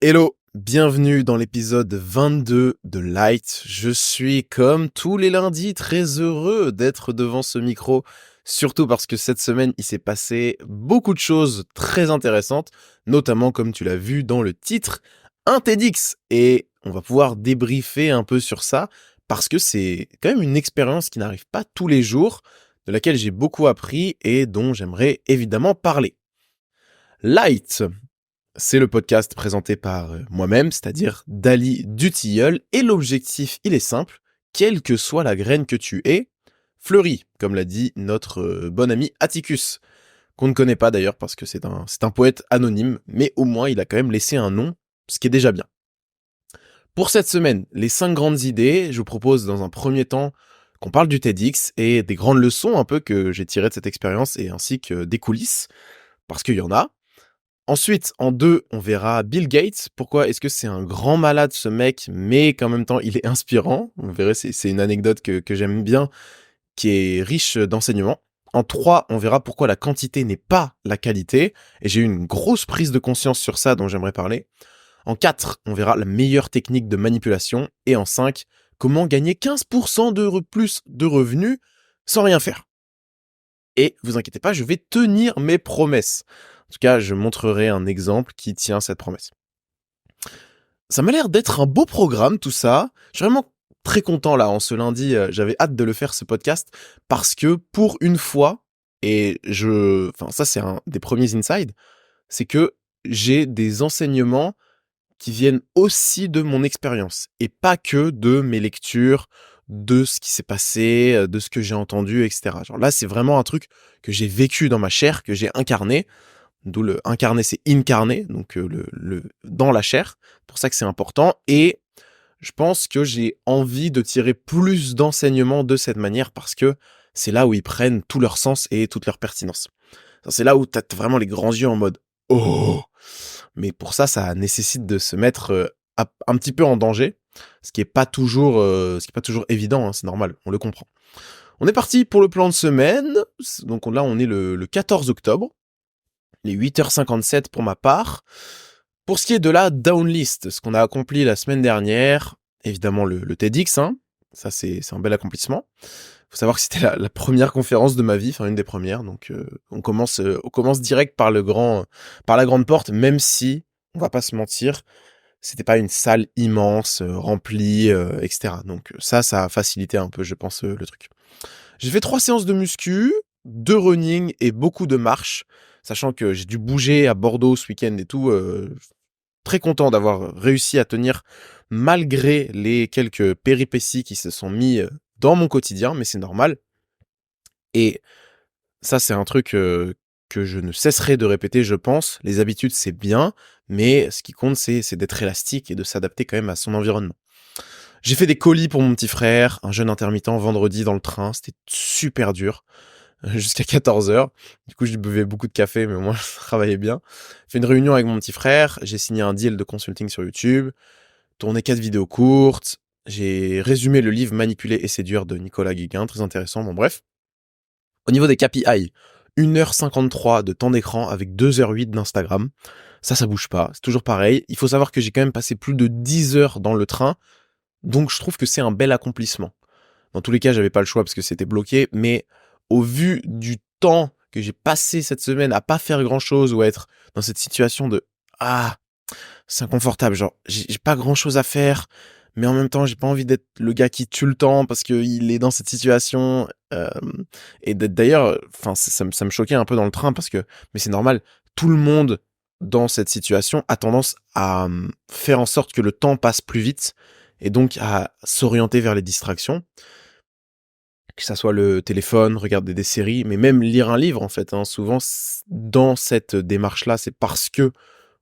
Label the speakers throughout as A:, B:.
A: Hello, bienvenue dans l'épisode 22 de Light. Je suis comme tous les lundis très heureux d'être devant ce micro, surtout parce que cette semaine il s'est passé beaucoup de choses très intéressantes, notamment comme tu l'as vu dans le titre, un TEDx. Et on va pouvoir débriefer un peu sur ça, parce que c'est quand même une expérience qui n'arrive pas tous les jours, de laquelle j'ai beaucoup appris et dont j'aimerais évidemment parler. Light, c'est le podcast présenté par moi-même, c'est-à-dire Dali Dutilleul, et l'objectif, il est simple, quelle que soit la graine que tu aies, fleuris, comme l'a dit notre bon ami Atticus, qu'on ne connaît pas d'ailleurs parce que c'est un poète anonyme, mais au moins il a quand même laissé un nom, ce qui est déjà bien. Pour cette semaine, les 5 grandes idées, je vous propose dans un premier temps qu'on parle du TEDx et des grandes leçons un peu que j'ai tirées de cette expérience et ainsi que des coulisses, parce qu'il y en a. Ensuite, en 2, on verra Bill Gates. Pourquoi est-ce que c'est un grand malade ce mec, mais qu'en même temps il est inspirant. Vous verrez, c'est une anecdote que j'aime bien, qui est riche d'enseignements. En 3, on verra pourquoi la quantité n'est pas la qualité. Et j'ai eu une grosse prise de conscience sur ça dont j'aimerais parler. En 4, on verra la meilleure technique de manipulation. Et en 5, comment gagner 15% plus de revenus sans rien faire. Et vous inquiétez pas, je vais tenir mes promesses. En tout cas, je montrerai un exemple qui tient cette promesse. Ça m'a l'air d'être un beau programme, tout ça. Je suis vraiment très content là, en ce lundi. J'avais hâte de le faire, ce podcast, parce que pour une fois, enfin ça c'est un des premiers insides, c'est que j'ai des enseignements qui viennent aussi de mon expérience et pas que de mes lectures, de ce qui s'est passé, de ce que j'ai entendu, etc. Genre là, c'est vraiment un truc que j'ai vécu dans ma chair, que j'ai incarné. D'où le incarné, c'est incarné, donc le dans la chair. C'est pour ça que c'est important. Et je pense que j'ai envie de tirer plus d'enseignements de cette manière parce que c'est là où ils prennent tout leur sens et toute leur pertinence. C'est là où t'as vraiment les grands yeux en mode oh. Mais pour ça, ça nécessite de se mettre un petit peu en danger, ce qui est pas toujours évident. Hein, c'est normal, on le comprend. On est parti pour le plan de semaine. Donc là, on est le 14 octobre. Les 8h57 pour ma part. Pour ce qui est de la downlist, ce qu'on a accompli la semaine dernière, évidemment le TEDx, hein, ça c'est un bel accomplissement. Faut savoir que c'était la première conférence de ma vie, enfin une des premières, donc on commence direct par par la grande porte, même si on va pas se mentir, c'était pas une salle immense, remplie, etc. Donc ça a facilité un peu, je pense, le truc. J'ai fait 3 séances de muscu, 2 running et beaucoup de marche, sachant que j'ai dû bouger à Bordeaux ce week-end et tout. Très content d'avoir réussi à tenir malgré les quelques péripéties qui se sont mis dans mon quotidien, mais c'est normal. Et ça, c'est un truc que je ne cesserai de répéter, je pense. Les habitudes, c'est bien, mais ce qui compte, c'est d'être élastique et de s'adapter quand même à son environnement. J'ai fait des colis pour mon petit frère, un jeûne intermittent vendredi dans le train, c'était super dur, jusqu'à 14h. Du coup, je buvais beaucoup de café, mais au moins, je travaillais bien. J'ai fait une réunion avec mon petit frère, j'ai signé un deal de consulting sur YouTube, tourné 4 vidéos courtes, j'ai résumé le livre Manipuler et séduire de Nicolas Guéguin, très intéressant, bon bref. Au niveau des KPI, 1h53 de temps d'écran avec 2h08 d'Instagram. Ça bouge pas, c'est toujours pareil. Il faut savoir que j'ai quand même passé plus de 10 heures dans le train, donc je trouve que c'est un bel accomplissement. Dans tous les cas, j'avais pas le choix parce que c'était bloqué, mais au vu du temps que j'ai passé cette semaine à pas faire grand chose ou à être dans cette situation de c'est inconfortable, genre j'ai pas grand chose à faire, mais en même temps j'ai pas envie d'être le gars qui tue le temps parce qu'il est dans cette situation. Et d'ailleurs, enfin ça me choquait un peu dans le train parce que, mais c'est normal, tout le monde dans cette situation a tendance à faire en sorte que le temps passe plus vite et donc à s'orienter vers les distractions, que ça soit le téléphone, regarder des séries, mais même lire un livre en fait. Hein. Souvent dans cette démarche-là, c'est parce que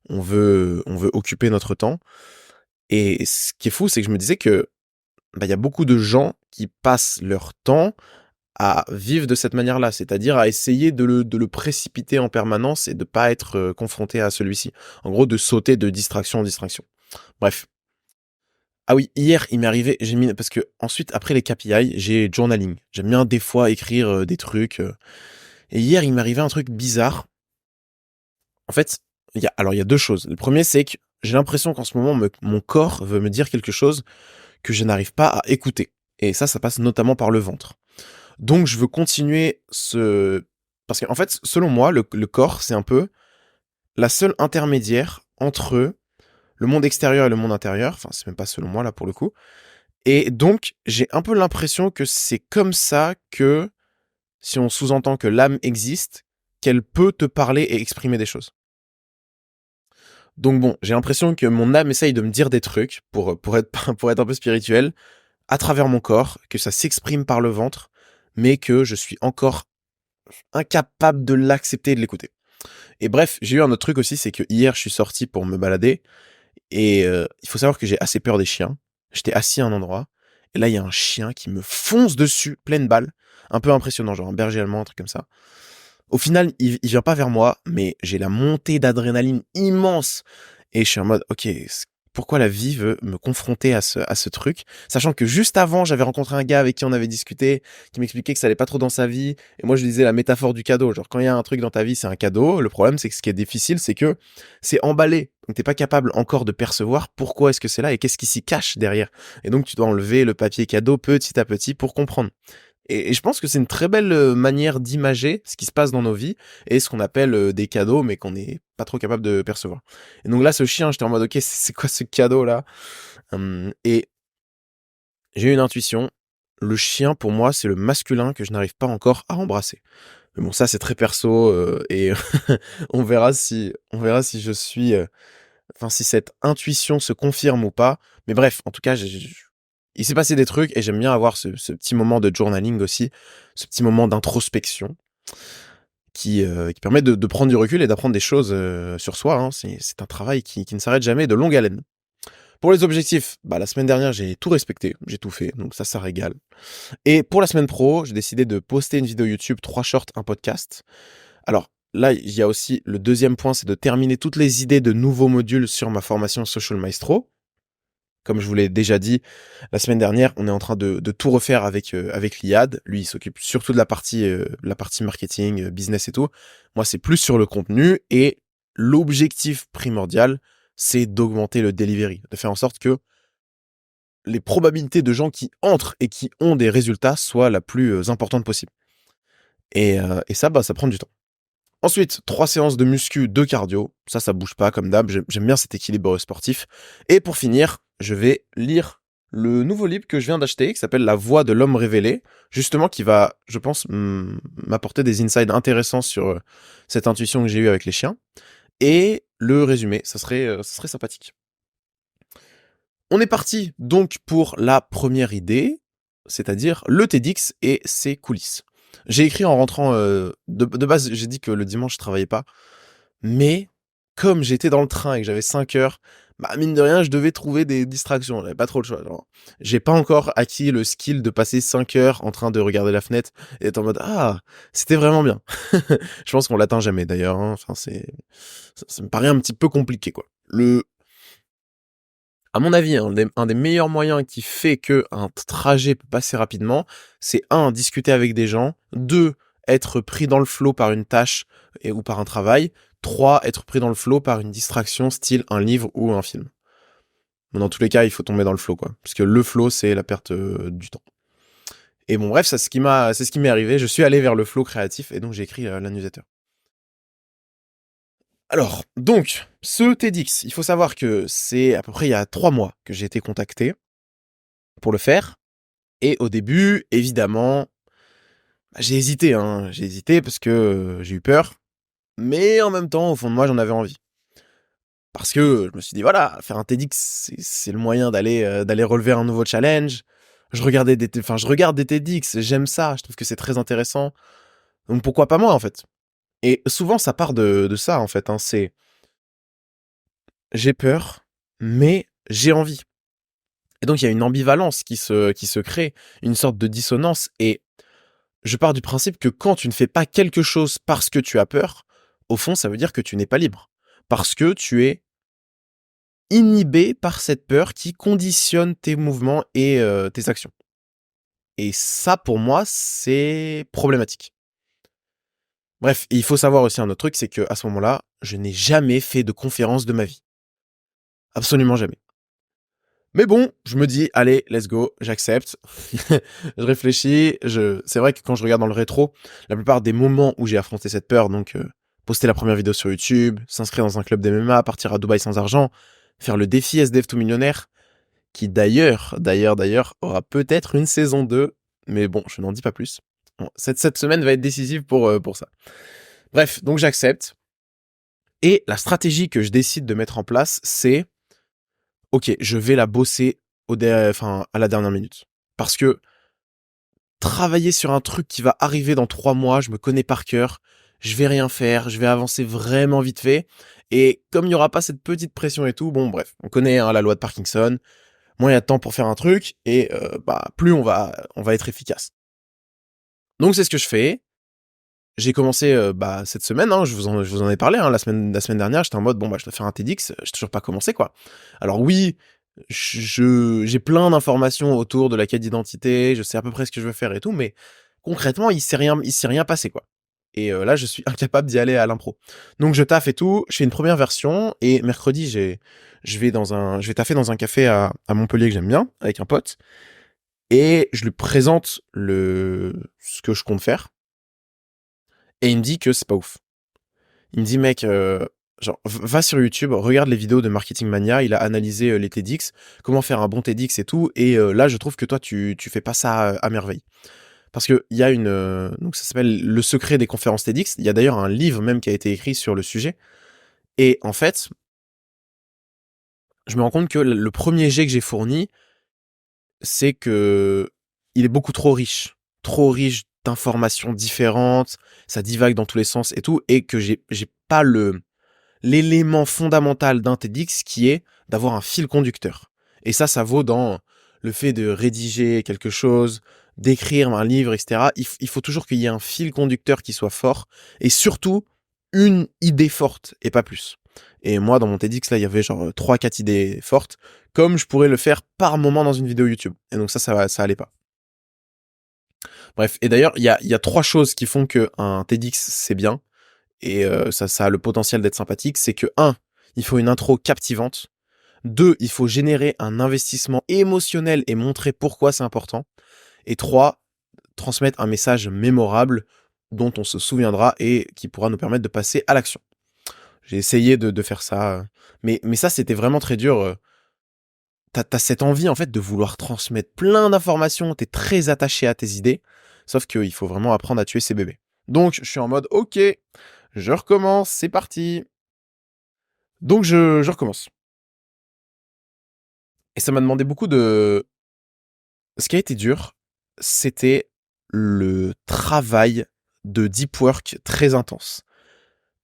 A: on veut occuper notre temps. Et ce qui est fou, c'est que je me disais que il y a beaucoup de gens qui passent leur temps à vivre de cette manière-là, c'est-à-dire à essayer de le précipiter en permanence et de pas être confronté à celui-ci. En gros, de sauter de distraction en distraction. Bref. Ah oui, hier, il m'est arrivé, parce que ensuite, après les KPI, j'ai journaling. J'aime bien des fois écrire des trucs. Et hier, il m'est arrivé un truc bizarre. En fait, il y a 2 choses. Le premier, c'est que j'ai l'impression qu'en ce moment, mon corps veut me dire quelque chose que je n'arrive pas à écouter. Et ça passe notamment par le ventre. Donc je veux continuer ce... Parce qu'en fait, selon moi, le corps, c'est un peu la seule intermédiaire entre le monde extérieur et le monde intérieur. Enfin, c'est même pas selon moi, là, pour le coup. Et donc, j'ai un peu l'impression que c'est comme ça que, si on sous-entend que l'âme existe, qu'elle peut te parler et exprimer des choses. Donc bon, j'ai l'impression que mon âme essaye de me dire des trucs pour être, pour être un peu spirituel à travers mon corps, que ça s'exprime par le ventre, mais que je suis encore incapable de l'accepter et de l'écouter. Et bref, j'ai eu un autre truc aussi, c'est que hier, je suis sorti pour me balader, et il faut savoir que j'ai assez peur des chiens. J'étais assis à un endroit, et là, il y a un chien qui me fonce dessus, pleine balle, un peu impressionnant, genre un berger allemand, un truc comme ça. Au final, il vient pas vers moi, mais j'ai la montée d'adrénaline immense. Et je suis en mode, ok, pourquoi la vie veut me confronter à ce truc, sachant que juste avant, j'avais rencontré un gars avec qui on avait discuté, qui m'expliquait que ça allait pas trop dans sa vie, et moi je lui disais la métaphore du cadeau, genre quand il y a un truc dans ta vie, c'est un cadeau, le problème c'est que ce qui est difficile, c'est que c'est emballé, donc t'es pas capable encore de percevoir pourquoi est-ce que c'est là et qu'est-ce qui s'y cache derrière, et donc tu dois enlever le papier cadeau petit à petit pour comprendre. Et je pense que c'est une très belle manière d'imager ce qui se passe dans nos vies et ce qu'on appelle des cadeaux, mais qu'on n'est pas trop capable de percevoir. Et donc là, ce chien, j'étais en mode, ok, c'est quoi ce cadeau là? Et j'ai eu une intuition. Le chien, pour moi, c'est le masculin que je n'arrive pas encore à embrasser. Mais bon, ça, c'est très perso et on verra si je suis, enfin, si cette intuition se confirme ou pas. Mais bref, en tout cas, il s'est passé des trucs et j'aime bien avoir ce petit moment de journaling aussi, ce petit moment d'introspection qui permet de prendre du recul et d'apprendre des choses sur soi. Hein. C'est un travail qui ne s'arrête jamais, de longue haleine. Pour les objectifs, bah, la semaine dernière, j'ai tout respecté, j'ai tout fait, donc ça régale. Et pour la semaine pro, j'ai décidé de poster une vidéo YouTube, 3 shorts, un podcast. Alors là, il y a aussi le deuxième point, c'est de terminer toutes les idées de nouveaux modules sur ma formation Social Maestro. Comme je vous l'ai déjà dit la semaine dernière, on est en train de tout refaire avec l'IAD. Lui, il s'occupe surtout de la partie marketing, business et tout. Moi, c'est plus sur le contenu et l'objectif primordial, c'est d'augmenter le delivery, de faire en sorte que les probabilités de gens qui entrent et qui ont des résultats soient la plus importante possible. Et ça, bah, ça prend du temps. Ensuite, 3 séances de muscu, 2 cardio. Ça bouge pas comme d'hab. J'aime bien cet équilibre sportif. Et pour finir, je vais lire le nouveau livre que je viens d'acheter, qui s'appelle La Voix de l'homme révélé, justement qui va, je pense, m'apporter des insights intéressants sur cette intuition que j'ai eue avec les chiens. Et le résumé, ça serait sympathique. On est parti donc pour la première idée, c'est-à-dire le TEDx et ses coulisses. J'ai écrit en rentrant, de base, j'ai dit que le dimanche, je travaillais pas, mais comme j'étais dans le train et que j'avais 5 heures, bah, mine de rien, je devais trouver des distractions, j'avais pas trop le choix. Genre, j'ai pas encore acquis le skill de passer 5 heures en train de regarder la fenêtre et être en mode «Ah, c'était vraiment bien». Je pense qu'on l'atteint jamais d'ailleurs, hein, enfin ça me paraît un petit peu compliqué, quoi. À mon avis, un des meilleurs moyens qui fait que un trajet peut passer rapidement, c'est un, discuter avec des gens, 2, être pris dans le flow par une tâche ou par un travail, 3, être pris dans le flow par une distraction style un livre ou un film. Mais dans tous les cas, il faut tomber dans le flow, quoi. Parce que le flow, c'est la perte du temps. Et bon, bref, c'est ce qui m'est arrivé. Je suis allé vers le flow créatif et donc j'ai écrit la newsletter. Alors, donc, ce TEDx, il faut savoir que c'est à peu près il y a 3 mois que j'ai été contacté pour le faire. Et au début, évidemment, bah, j'ai hésité, hein. J'ai hésité parce que j'ai eu peur. Mais en même temps, au fond de moi, j'en avais envie. Parce que je me suis dit, voilà, faire un TEDx, c'est le moyen d'aller relever un nouveau challenge. Je regarde des TEDx, j'aime ça, je trouve que c'est très intéressant. Donc pourquoi pas moi, en fait? Et souvent, ça part de ça, en fait, hein. C'est, j'ai peur, mais j'ai envie. Et donc, il y a une ambivalence qui se crée, une sorte de dissonance. Et je pars du principe que quand tu ne fais pas quelque chose parce que tu as peur, au fond, ça veut dire que tu n'es pas libre. Parce que tu es inhibé par cette peur qui conditionne tes mouvements et tes actions. Et ça, pour moi, c'est problématique. Bref, il faut savoir aussi un autre truc, c'est que à ce moment-là, je n'ai jamais fait de conférence de ma vie. Absolument jamais. Mais bon, je me dis: «Allez, let's go, j'accepte». Je réfléchis, c'est vrai que quand je regarde dans le rétro, la plupart des moments où j'ai affronté cette peur, donc poster la première vidéo sur YouTube, s'inscrire dans un club d'MMA, partir à Dubaï sans argent, faire le défi SDF tout millionnaire, qui d'ailleurs, aura peut-être une saison 2, mais bon, je n'en dis pas plus. Bon, cette semaine va être décisive pour ça. Bref, donc j'accepte et la stratégie que je décide de mettre en place, c'est: OK, je vais la bosser à la dernière minute. Parce que travailler sur un truc qui va arriver dans 3 mois, je me connais par cœur, je vais rien faire, je vais avancer vraiment vite fait et comme il y aura pas cette petite pression et tout, bon bref, on connaît, hein, la loi de Parkinson, moins il y a de temps pour faire un truc et plus on va être efficace. Donc c'est ce que je fais. J'ai commencé, cette semaine, hein, je vous en ai parlé, hein, la semaine dernière, j'étais en mode: «Bon, bah, je dois faire un TEDx», j'ai toujours pas commencé, quoi. Alors oui, j'ai plein d'informations autour de la quête d'identité, je sais à peu près ce que je veux faire et tout, mais concrètement, il s'est rien passé, quoi. Et là, je suis incapable d'y aller à l'impro. Donc je taffe et tout, je fais une première version et mercredi, je vais taffer dans un café à Montpellier que j'aime bien, avec un pote et je lui présente ce que je compte faire et il me dit que c'est pas ouf. Il me dit: «Mec, genre va sur YouTube, regarde les vidéos de Marketing Mania, il a analysé, les TEDx, comment faire un bon TEDx et tout et là je trouve que toi tu fais pas ça, à merveille». Parce qu'il y a donc ça s'appelle «Le secret des conférences TEDx». Il y a d'ailleurs un livre même qui a été écrit sur le sujet et en fait, je me rends compte que le 1er jet que j'ai fourni, c'est que il est beaucoup trop riche d'informations différentes, ça divague dans tous les sens et tout et que j'ai pas l'élément fondamental d'un TEDx qui est d'avoir un fil conducteur. Et ça vaut dans le fait de rédiger quelque chose, d'écrire un livre, etc. Il faut toujours qu'il y ait un fil conducteur qui soit fort et surtout une idée forte et pas plus. Et moi, dans mon TEDx, là, il y avait genre 3-4 idées fortes, comme je pourrais le faire par moment dans une vidéo YouTube. Et donc ça allait pas. Bref, et d'ailleurs, il y a 3 choses qui font que un TEDx, c'est bien et ça a le potentiel d'être sympathique, c'est que 1, il faut une intro captivante. 2, il faut générer un investissement émotionnel et montrer pourquoi c'est important. Et 3, transmettre un message mémorable dont on se souviendra et qui pourra nous permettre de passer à l'action. J'ai essayé de faire ça, mais ça, c'était vraiment très dur. T'as cette envie, en fait, de vouloir transmettre plein d'informations, t'es très attaché à tes idées, sauf qu'il faut vraiment apprendre à tuer ses bébés. Donc, je suis en mode, ok, je recommence, c'est parti. Donc, je recommence. Et ça m'a demandé beaucoup de... Ce qui a été dur, c'était le travail de deep work très intense.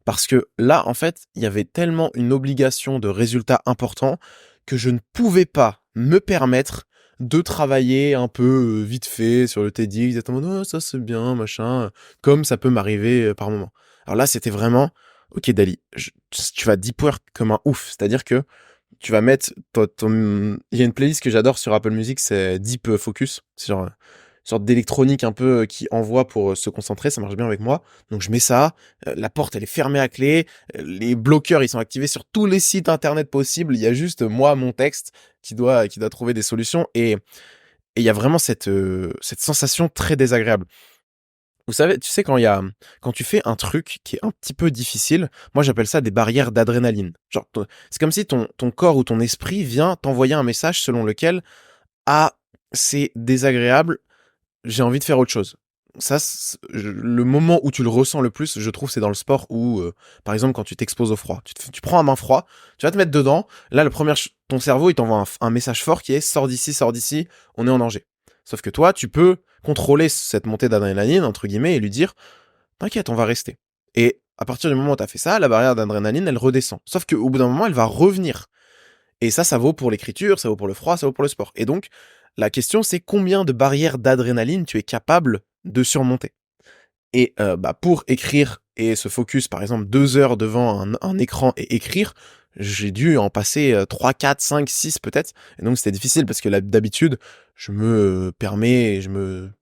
A: Parce que là, en fait, il y avait tellement une obligation de résultats importants que je ne pouvais pas me permettre de travailler un peu vite fait sur le TEDx, d'être en mode «Oh, ça c'est bien, machin», comme ça peut m'arriver par moment. Alors là, c'était vraiment OK, Dali, tu vas deep work comme un ouf. C'est-à-dire que tu vas mettre il y a une playlist que j'adore sur Apple Music, c'est Deep Focus. C'est genre une sorte d'électronique un peu qui envoie pour se concentrer, ça marche bien avec moi. Donc je mets ça, la porte elle est fermée à clé, les bloqueurs ils sont activés sur tous les sites internet possibles, il y a juste moi, mon texte qui doit trouver des solutions et il y a vraiment cette sensation très désagréable. Vous savez, tu sais quand tu fais un truc qui est un petit peu difficile, moi j'appelle ça des barrières d'adrénaline. Genre c'est comme si ton corps ou ton esprit vient t'envoyer un message selon lequel ah c'est désagréable, j'ai envie de faire autre chose. Ça, le moment où tu le ressens le plus, je trouve, c'est dans le sport où, par exemple, quand tu t'exposes au froid, tu prends un bain froid, tu vas te mettre dedans. Là, ton cerveau, il t'envoie un message fort qui est sors d'ici, on est en danger. Sauf que toi, tu peux contrôler cette montée d'adrénaline, entre guillemets, et lui dire, t'inquiète, on va rester. Et à partir du moment où t'as fait ça, la barrière d'adrénaline, elle redescend. Sauf qu'au bout d'un moment, elle va revenir. Et ça vaut pour l'écriture, ça vaut pour le froid, ça vaut pour le sport. Et donc, la question, c'est combien de barrières d'adrénaline tu es capable de surmonter. Et pour écrire et se focus, par exemple, 2 heures devant un écran et écrire, j'ai dû en passer 3, 4, 5, 6 peut-être. Et donc, c'était difficile parce que d'habitude, je me permets, je me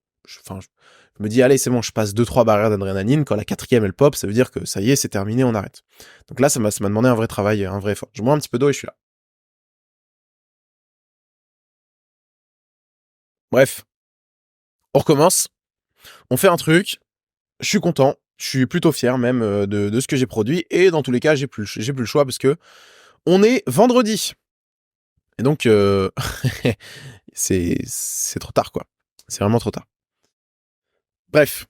A: dis, allez, c'est bon, je passe 2, 3 barrières d'adrénaline. Quand la 4e, elle pop, ça veut dire que ça y est, c'est terminé, on arrête. Donc là, ça m'a demandé un vrai travail, un vrai effort. Je bois un petit peu d'eau et je suis là. Bref, on recommence, on fait un truc, je suis content, je suis plutôt fier même de ce que j'ai produit et dans tous les cas, j'ai plus le choix parce que on est vendredi. Et donc, c'est trop tard, quoi. C'est vraiment trop tard. Bref,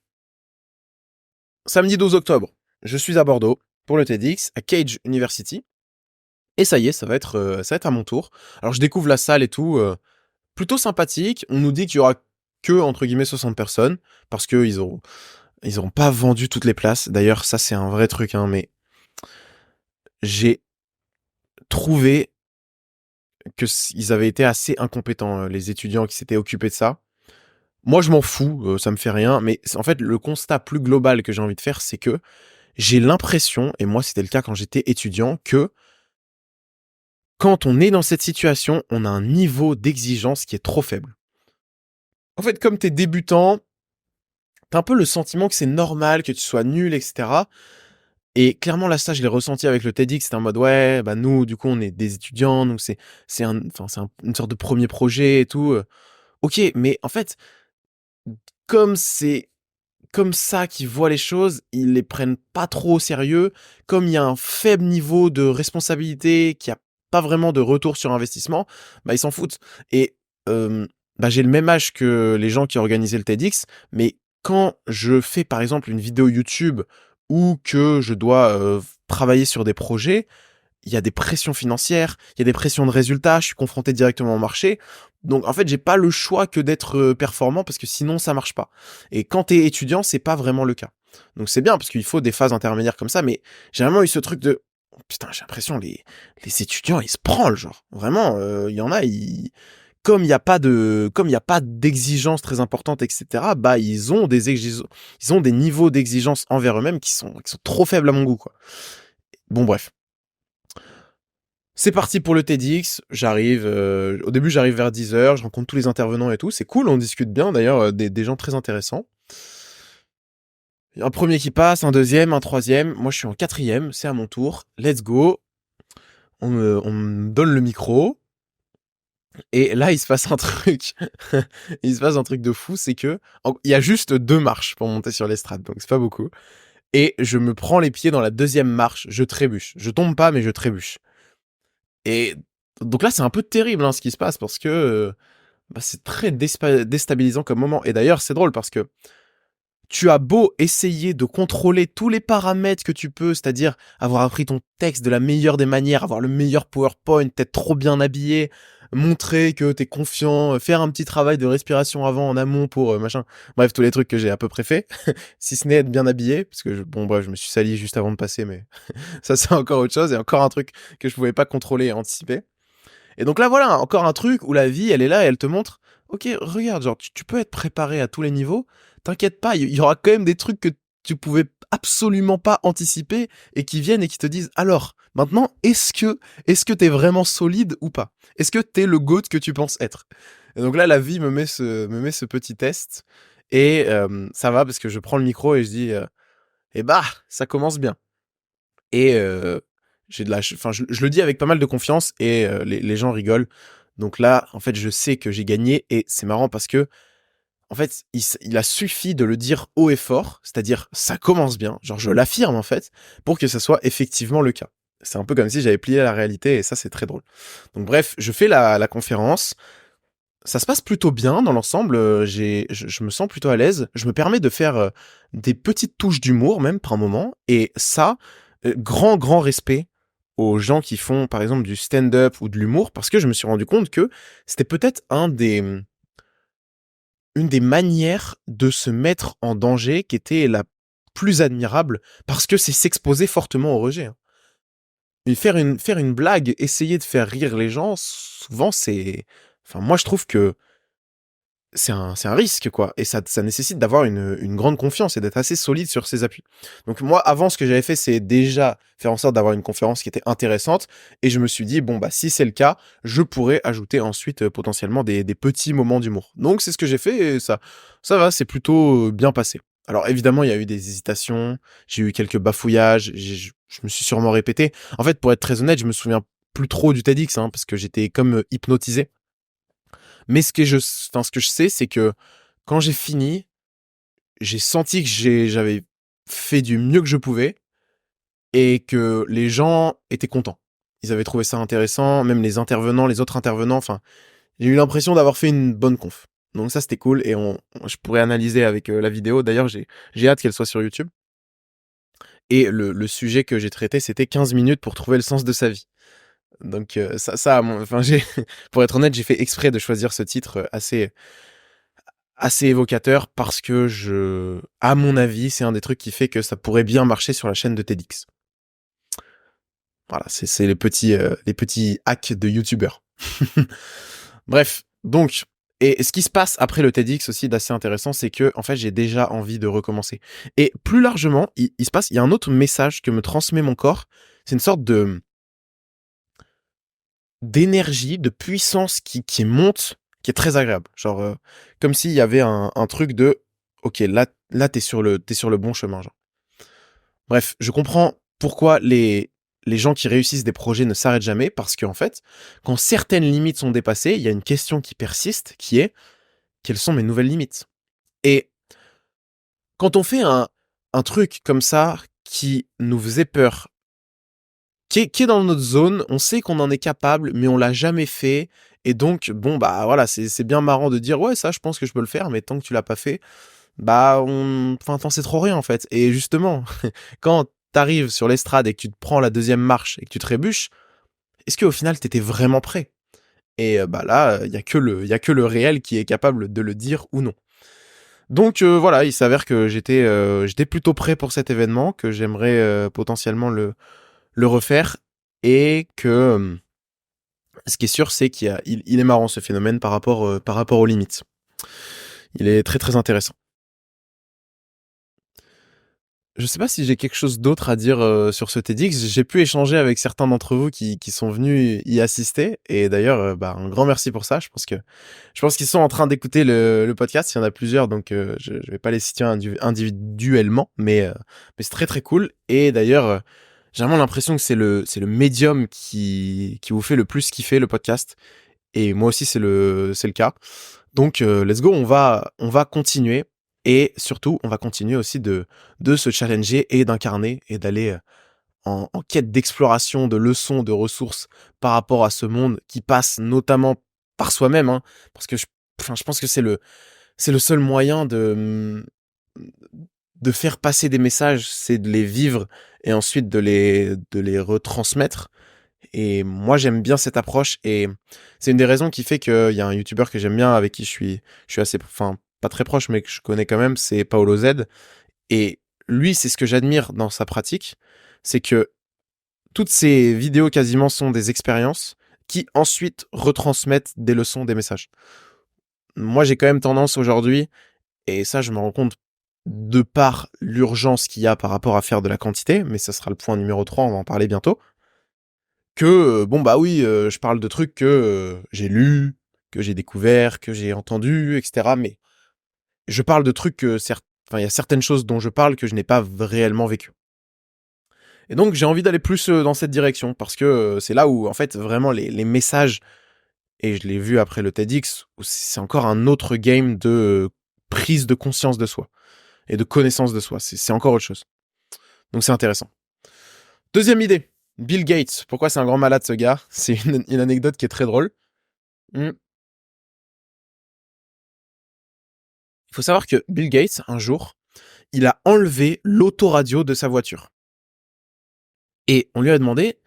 A: samedi 12 octobre, je suis à Bordeaux pour le TEDx à Cage University. Et ça y est, ça va être à mon tour. Alors je découvre la salle et tout, plutôt sympathique. On nous dit qu'il y aura que entre guillemets 60 personnes parce que ils auront pas vendu toutes les places. D'ailleurs, ça c'est un vrai truc, hein, mais j'ai trouvé que ils avaient été assez incompétents, les étudiants qui s'étaient occupés de ça. Moi, je m'en fous, ça me fait rien, mais en fait, le constat plus global que j'ai envie de faire, c'est que j'ai l'impression, et moi c'était le cas quand j'étais étudiant, que quand on est dans cette situation, on a un niveau d'exigence qui est trop faible. En fait, comme t'es débutant, t'as un peu le sentiment que c'est normal que tu sois nul, etc. Et clairement, là, ça, je l'ai ressenti avec le TEDx. C'était en mode, ouais, bah nous, du coup, on est des étudiants, donc une sorte de premier projet et tout. Ok, mais en fait, comme c'est comme ça qu'ils voient les choses, ils les prennent pas trop au sérieux. Comme il y a un faible niveau de responsabilité, qu'il y a pas vraiment de retour sur investissement, bah ils s'en foutent. Et bah j'ai le même âge que les gens qui organisaient le TEDx, mais quand je fais par exemple une vidéo YouTube ou que je dois travailler sur des projets, il y a des pressions financières, il y a des pressions de résultats, je suis confronté directement au marché. Donc en fait, j'ai pas le choix que d'être performant parce que sinon ça marche pas. Et quand t'es étudiant, c'est pas vraiment le cas. Donc c'est bien parce qu'il faut des phases intermédiaires comme ça, mais j'ai vraiment eu ce truc de putain, j'ai l'impression les étudiants, ils se branlent genre. Vraiment, il y en a, comme il y a pas d'exigence très importante, etc. Bah ils ont des niveaux d'exigence envers eux-mêmes qui sont trop faibles à mon goût, quoi. Bon bref. C'est parti pour le TEDx, j'arrive, au début j'arrive vers 10h, je rencontre tous les intervenants et tout, c'est cool, on discute bien d'ailleurs, des gens très intéressants. Un premier qui passe, un deuxième, un troisième, moi je suis en quatrième, c'est à mon tour, let's go. On me donne le micro, et là il se passe un truc, il se passe un truc de fou, c'est que il y a juste 2 marches pour monter sur l'estrade, donc c'est pas beaucoup. Et je me prends les pieds dans la deuxième marche, je trébuche. Je tombe pas, mais je trébuche. Et donc là, c'est un peu terrible hein, ce qui se passe parce que bah, c'est très déstabilisant comme moment. Et d'ailleurs, c'est drôle parce que tu as beau essayer de contrôler tous les paramètres que tu peux, c'est-à-dire avoir appris ton texte de la meilleure des manières, avoir le meilleur PowerPoint, être trop bien habillé, montrer que t'es confiant, faire un petit travail de respiration avant en amont pour machin. Bref, tous les trucs que j'ai à peu près fait, si ce n'est être bien habillé, parce que bon bref, je me suis sali juste avant de passer, mais ça c'est encore autre chose et encore un truc que je pouvais pas contrôler et anticiper. Et donc là, voilà, encore un truc où la vie, elle est là et elle te montre, ok, regarde, genre, tu peux être préparé à tous les niveaux, t'inquiète pas, il y aura quand même des trucs que tu pouvais absolument pas anticiper et qui viennent et qui te disent, alors, maintenant, est-ce que t'es vraiment solide ou pas? Est-ce que t'es le GOAT que tu penses être? Et donc là, la vie me met ce petit test et ça va parce que je prends le micro et je dis, eh bah, ça commence bien. Et j'ai de la enfin je le dis avec pas mal de confiance et les gens rigolent. Donc là, en fait, je sais que j'ai gagné et c'est marrant parce que en fait, il a suffi de le dire haut et fort, c'est-à-dire ça commence bien, genre je l'affirme en fait, pour que ça soit effectivement le cas. C'est un peu comme si j'avais plié à la réalité et ça c'est très drôle. Donc bref, je fais la conférence, ça se passe plutôt bien dans l'ensemble, je me sens plutôt à l'aise, je me permets de faire des petites touches d'humour même par moment et ça, grand respect aux gens qui font par exemple du stand-up ou de l'humour parce que je me suis rendu compte que c'était peut-être une des manières de se mettre en danger qui était la plus admirable parce que c'est s'exposer fortement au rejet, hein. Et faire une blague, essayer de faire rire les gens, souvent c'est, enfin moi je trouve que c'est un risque, quoi. Et ça nécessite d'avoir une grande confiance et d'être assez solide sur ses appuis. Donc moi, avant, ce que j'avais fait, c'est déjà faire en sorte d'avoir une conférence qui était intéressante. Et je me suis dit, bon, bah, si c'est le cas, je pourrais ajouter ensuite potentiellement des petits moments d'humour. Donc c'est ce que j'ai fait et ça va, c'est plutôt bien passé. Alors évidemment, il y a eu des hésitations, j'ai eu quelques bafouillages, je me suis sûrement répété. En fait, pour être très honnête, je me souviens plus trop du TEDx, hein, parce que j'étais comme hypnotisé. Mais ce que je sais, c'est que quand j'ai fini, j'ai senti que j'avais fait du mieux que je pouvais et que les gens étaient contents. Ils avaient trouvé ça intéressant, même les intervenants, les autres intervenants, enfin, j'ai eu l'impression d'avoir fait une bonne conf. Donc ça, c'était cool et je pourrais analyser avec la vidéo. D'ailleurs, j'ai hâte qu'elle soit sur YouTube. Et le sujet que j'ai traité, c'était 15 minutes pour trouver le sens de sa vie. Donc enfin, pour être honnête, j'ai fait exprès de choisir ce titre assez évocateur parce que à mon avis, c'est un des trucs qui fait que ça pourrait bien marcher sur la chaîne de TEDx. Voilà, c'est les petits hacks de youtubeurs. Bref, donc, et ce qui se passe après le TEDx aussi d'assez intéressant, c'est que, en fait, j'ai déjà envie de recommencer. Et plus largement, il y a un autre message que me transmet mon corps. C'est une sorte d'énergie, de puissance qui monte, qui est très agréable. Genre, comme s'il y avait un truc de, ok, là, t'es sur le bon chemin, genre. Bref, je comprends pourquoi les gens qui réussissent des projets ne s'arrêtent jamais, parce qu'en fait, quand certaines limites sont dépassées, il y a une question qui persiste, qui est, quelles sont mes nouvelles limites? Et quand on fait un truc comme ça, qui nous faisait peur, qui est dans notre zone, on sait qu'on en est capable, mais on l'a jamais fait, et donc, bon, bah voilà, c'est bien marrant de dire, ouais, ça, je pense que je peux le faire, mais tant que tu l'as pas fait, bah, enfin, t'en sais trop rien, en fait. Et justement, quand t'arrives sur l'estrade et que tu te prends la deuxième marche et que tu trébuches, est-ce qu'au final, t'étais vraiment prêt? Et bah là, il y a que le réel qui est capable de le dire ou non. Donc voilà, il s'avère que j'étais plutôt prêt pour cet événement, que j'aimerais potentiellement le refaire, et que ce qui est sûr, c'est il est marrant ce phénomène par rapport aux limites. Il est très très intéressant. Je sais pas si j'ai quelque chose d'autre à dire sur ce TEDx. J'ai pu échanger avec certains d'entre vous qui sont venus y assister. Et d'ailleurs, bah, un grand merci pour ça. Je pense qu'ils sont en train d'écouter le podcast. Il y en a plusieurs, donc je vais pas les citer individuellement, mais c'est très très cool. Et d'ailleurs, j'ai vraiment l'impression que c'est le médium qui vous fait le plus kiffer le podcast. Et moi aussi, c'est le cas. Donc, let's go, on va continuer. Et surtout, on va continuer aussi de se challenger et d'incarner et d'aller en quête d'exploration, de leçons, de ressources par rapport à ce monde qui passe notamment par soi-même, hein, parce que enfin, je pense que c'est le seul moyen de faire passer des messages, c'est de les vivre et ensuite de les retransmettre. Et moi, j'aime bien cette approche, et c'est une des raisons qui fait qu'il y a un YouTuber que j'aime bien, avec qui je suis assez, enfin, pas très proche, mais que je connais quand même, c'est Paolo Z. Et lui, c'est ce que j'admire dans sa pratique, c'est que toutes ses vidéos quasiment sont des expériences qui ensuite retransmettent des leçons, des messages. Moi, j'ai quand même tendance aujourd'hui, et ça, je me rends compte de par l'urgence qu'il y a par rapport à faire de la quantité, mais ça sera le point numéro 3, on va en parler bientôt, que, bon, bah oui, je parle de trucs que j'ai lus, que j'ai découvert, que j'ai entendu, etc. Mais je parle de trucs enfin, il y a certaines choses dont je parle que je n'ai pas réellement vécu. Et donc, j'ai envie d'aller plus dans cette direction, parce que c'est là où, en fait, vraiment, les messages, et je l'ai vu après le TEDx, où c'est encore un autre game de prise de conscience de soi et de connaissance de soi. C'est encore autre chose. Donc, c'est intéressant. Deuxième idée. Bill Gates. Pourquoi c'est un grand malade, ce gars? C'est une anecdote qui est très drôle. Hmm. Il faut savoir que Bill Gates, un jour, il a enlevé l'autoradio de sa voiture. Et on lui a demandé,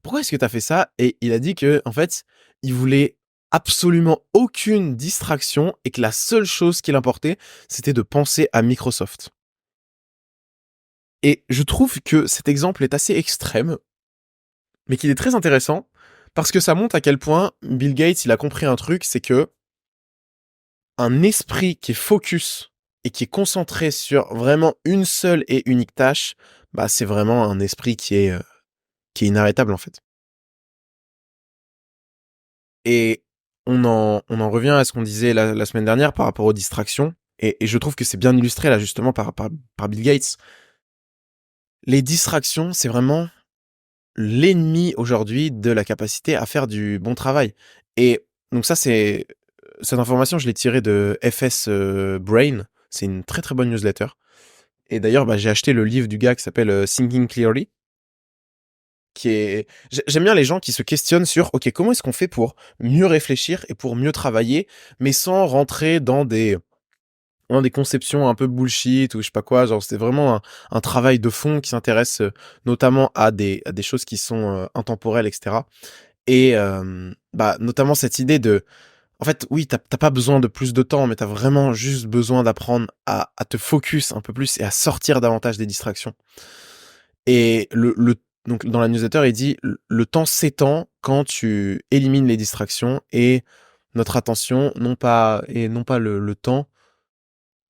A: pourquoi est-ce que tu as fait ça? Et il a dit que, en fait, il voulait absolument aucune distraction et que la seule chose qui l'importait, c'était de penser à Microsoft. Et je trouve que cet exemple est assez extrême, mais qu'il est très intéressant, parce que ça montre à quel point Bill Gates, il a compris un truc, c'est que un esprit qui est focus et qui est concentré sur vraiment une seule et unique tâche, bah c'est vraiment un esprit qui est inarrêtable, en fait. Et on en revient à ce qu'on disait la semaine dernière par rapport aux distractions, et je trouve que c'est bien illustré là justement par Bill Gates. Les distractions, c'est vraiment l'ennemi aujourd'hui de la capacité à faire du bon travail. Et donc ça, Cette information, je l'ai tirée de FS Brain. C'est une très très bonne newsletter. Et d'ailleurs, j'ai acheté le livre du gars qui s'appelle Thinking Clearly, qui est... J'aime bien les gens qui se questionnent sur, ok, comment est-ce qu'on fait pour mieux réfléchir et pour mieux travailler, mais sans rentrer dans des conceptions un peu bullshit ou je sais pas quoi. Genre, c'était vraiment un travail de fond qui s'intéresse notamment à des choses qui sont intemporelles, etc. Et notamment cette idée de... En fait, oui, t'as pas besoin de plus de temps, mais t'as vraiment juste besoin d'apprendre à te focus un peu plus et à sortir davantage des distractions. Et donc dans la newsletter, il dit le temps s'étend quand tu élimines les distractions et notre attention, non pas le temps.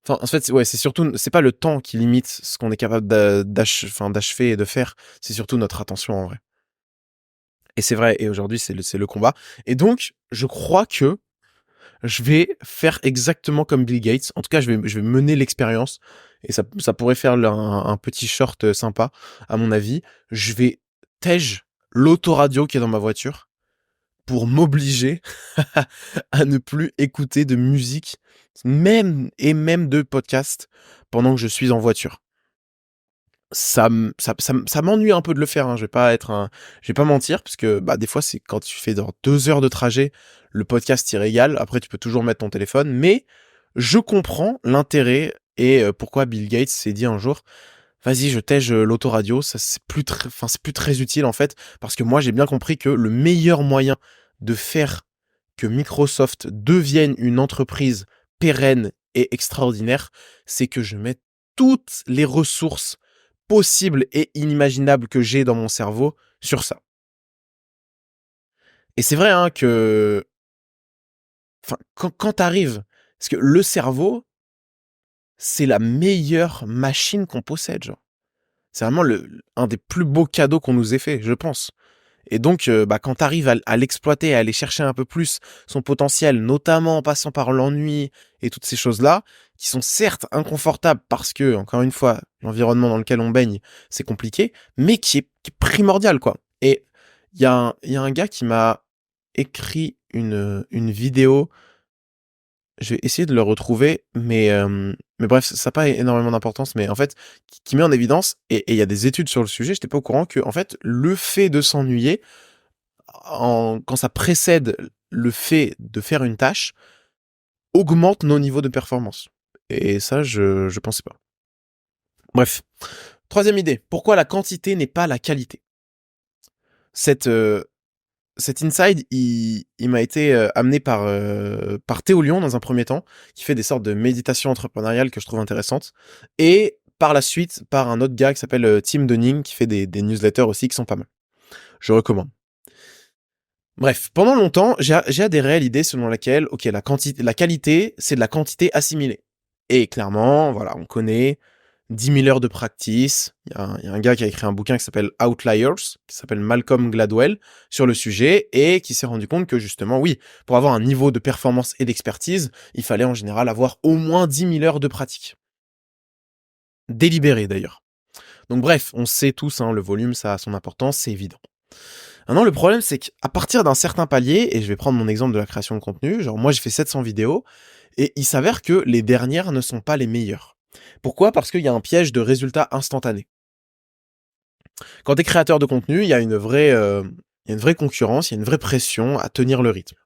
A: Enfin, en fait, ouais, c'est surtout, c'est pas le temps qui limite ce qu'on est capable d'achever et de faire, c'est surtout notre attention en vrai. Et c'est vrai, et aujourd'hui, c'est le combat. Et donc, je crois que je vais faire exactement comme Bill Gates. En tout cas, je vais mener l'expérience. Et ça pourrait faire un petit short sympa, à mon avis. Je vais tège l'autoradio qui est dans ma voiture pour m'obliger à ne plus écouter de musique, même de podcast, pendant que je suis en voiture. Ça m'ennuie un peu de le faire, hein. Je vais pas mentir, parce que des fois c'est quand tu fais dans 2 heures de trajet, le podcast t'y régale. Après tu peux toujours mettre ton téléphone, mais je comprends l'intérêt et pourquoi Bill Gates s'est dit un jour, vas-y, je tège l'autoradio. Ça c'est plus très utile en fait, parce que moi j'ai bien compris que le meilleur moyen de faire que Microsoft devienne une entreprise pérenne et extraordinaire, c'est que je mette toutes les ressources possibles et inimaginables que j'ai dans mon cerveau sur ça. Et c'est vrai hein, que quand t'arrives, parce que le cerveau, c'est la meilleure machine qu'on possède, genre. C'est vraiment un des plus beaux cadeaux qu'on nous ait fait, je pense. Et donc, quand tu arrives à l'exploiter, à aller chercher un peu plus son potentiel, notamment en passant par l'ennui et toutes ces choses-là, qui sont certes inconfortables parce que, encore une fois, l'environnement dans lequel on baigne, c'est compliqué, mais qui est primordial, quoi. Et il y a un gars qui m'a écrit une vidéo. Je vais essayer de le retrouver, mais bref, ça n'a pas énormément d'importance, mais en fait, qui met en évidence, et il y a des études sur le sujet, j'étais pas au courant que, en fait, le fait de s'ennuyer, quand ça précède le fait de faire une tâche, augmente nos niveaux de performance. Et ça, je pensais pas. Bref. Troisième idée. Pourquoi la quantité n'est pas la qualité? Cette, cet inside, il m'a été amené par Théo Lyon dans un premier temps, qui fait des sortes de méditation entrepreneuriale que je trouve intéressantes, et par la suite par un autre gars qui s'appelle Tim Dunning, qui fait des newsletters aussi qui sont pas mal. Je recommande. Bref, pendant longtemps, j'ai adhéré à l'idée selon laquelle, ok, la qualité, c'est de la quantité assimilée. Et clairement, voilà, on connaît 10 000 heures de practice. Il y a un gars qui a écrit un bouquin qui s'appelle Outliers, qui s'appelle Malcolm Gladwell, sur le sujet, et qui s'est rendu compte que justement, oui, pour avoir un niveau de performance et d'expertise, il fallait en général avoir au moins 10 000 heures de pratique. Délibéré d'ailleurs. Donc bref, on sait tous, hein, le volume, ça a son importance, c'est évident. Maintenant, le problème, c'est qu'à partir d'un certain palier, et je vais prendre mon exemple de la création de contenu, genre moi j'ai fait 700 vidéos, et il s'avère que les dernières ne sont pas les meilleures. Pourquoi? Parce qu'il y a un piège de résultats instantanés. Quand tu es créateur de contenu, il y a une vraie concurrence, il y a une vraie pression à tenir le rythme.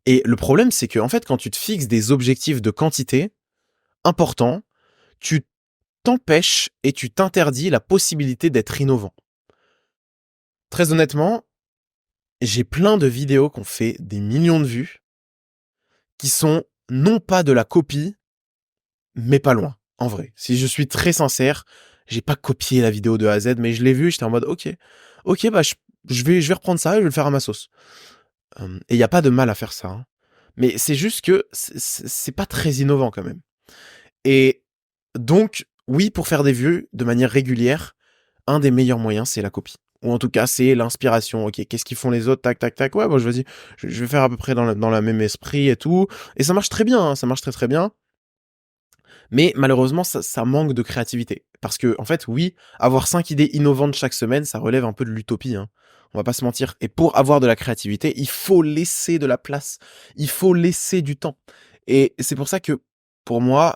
A: Et le problème, c'est que en fait, quand tu te fixes des objectifs de quantité importants, tu t'empêches et tu t'interdis la possibilité d'être innovant. Très honnêtement, j'ai plein de vidéos qui ont fait des millions de vues, qui sont non pas de la copie, mais pas loin, en vrai. Si je suis très sincère, j'ai pas copié la vidéo de A à Z, mais je l'ai vue, j'étais en mode ok, je vais reprendre ça et je vais le faire à ma sauce. Et il y a pas de mal à faire ça, hein. Mais c'est juste que c'est pas très innovant quand même. Et donc, oui, pour faire des vues de manière régulière, un des meilleurs moyens, c'est la copie. Ou en tout cas, c'est l'inspiration. Ok, qu'est-ce qu'ils font les autres? Tac, tac, tac. Ouais, bon, je vais faire à peu près dans la même esprit et tout. Et ça marche très bien, hein, ça marche très très bien. Mais malheureusement, ça manque de créativité. Parce que, en fait, oui, avoir 5 idées innovantes chaque semaine, ça relève un peu de l'utopie, hein. on va pas se mentir. Et pour avoir de la créativité, il faut laisser de la place, il faut laisser du temps. Et c'est pour ça que, pour moi,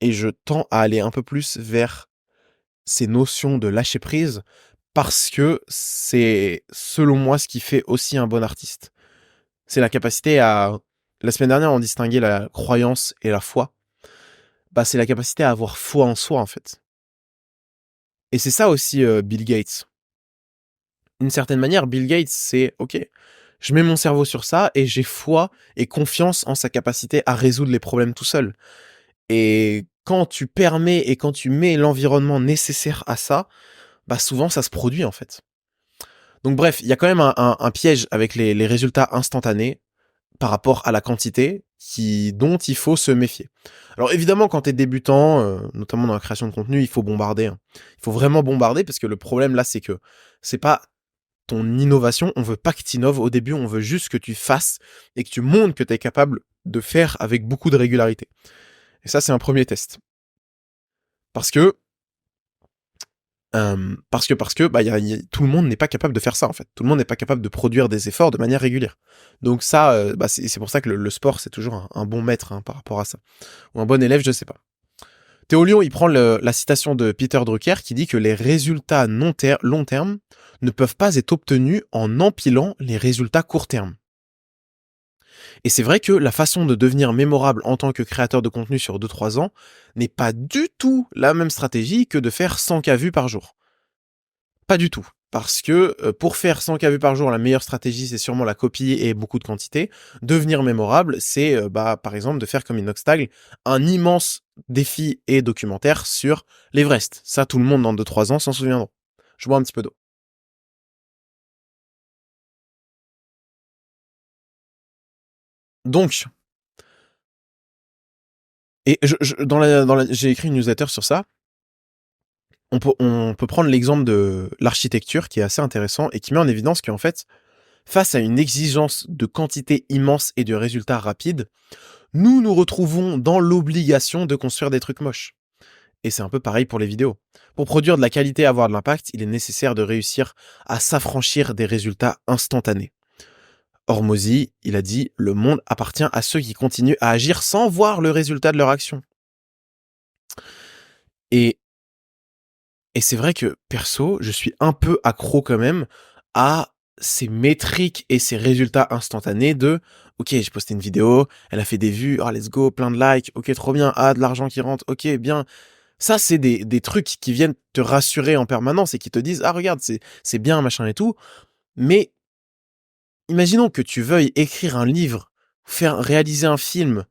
A: et je tends à aller un peu plus vers ces notions de lâcher prise, parce que c'est, selon moi, ce qui fait aussi un bon artiste. C'est la capacité à... La semaine dernière, on distinguait la croyance et la foi. Bah, c'est la capacité à avoir foi en soi, en fait. Et c'est ça aussi Bill Gates. D'une certaine manière, Bill Gates, c'est OK, je mets mon cerveau sur ça et j'ai foi et confiance en sa capacité à résoudre les problèmes tout seul. Et quand tu permets et quand tu mets l'environnement nécessaire à ça, bah souvent ça se produit en fait. Donc bref, il y a quand même un piège avec les résultats instantanés par rapport à la quantité dont il faut se méfier. Alors évidemment, quand tu es débutant, notamment dans la création de contenu, il faut bombarder, hein. Il faut vraiment bombarder parce que le problème là, c'est que c'est pas ton innovation, on veut pas que tu innoves au début, on veut juste que tu fasses et que tu montres que tu es capable de faire avec beaucoup de régularité. Et ça, c'est un premier test. Parce que bah, tout le monde n'est pas capable de faire ça en fait. Tout le monde n'est pas capable de produire des efforts de manière régulière. Donc ça, bah, c'est pour ça que le sport c'est toujours un bon maître hein, par rapport à ça. Ou un bon élève, je sais pas. Théo Lyon, il prend la citation de Peter Drucker qui dit que les résultats long terme ne peuvent pas être obtenus en empilant les résultats court terme. Et c'est vrai que la façon de devenir mémorable en tant que créateur de contenu sur 2-3 ans n'est pas du tout la même stratégie que de faire 100K vues par jour. Pas du tout. Parce que pour faire 100K vues par jour, la meilleure stratégie, c'est sûrement la copie et beaucoup de quantité. Devenir mémorable, c'est par exemple de faire comme Inoxtag, un immense défi et documentaire sur l'Everest. Ça, tout le monde dans 2-3 ans s'en souviendra. Je bois un petit peu d'eau. Donc, et j'ai écrit une newsletter sur ça. On peut prendre l'exemple de l'architecture qui est assez intéressant et qui met en évidence qu'en fait, face à une exigence de quantité immense et de résultats rapides, nous nous retrouvons dans l'obligation de construire des trucs moches. Et c'est un peu pareil pour les vidéos. Pour produire de la qualité et avoir de l'impact, il est nécessaire de réussir à s'affranchir des résultats instantanés. Hormozy, il a dit « Le monde appartient à ceux qui continuent à agir sans voir le résultat de leur action ». Et c'est vrai que, perso, je suis un peu accro quand même à ces métriques et ces résultats instantanés de OK, j'ai posté une vidéo, elle a fait des vues, ah let's go, plein de likes, OK, trop bien, ah de l'argent qui rentre, OK, bien. Ça, c'est des trucs qui viennent te rassurer en permanence et qui te disent ah regarde, c'est bien, machin et tout. Mais imaginons que tu veuilles écrire un livre, réaliser un film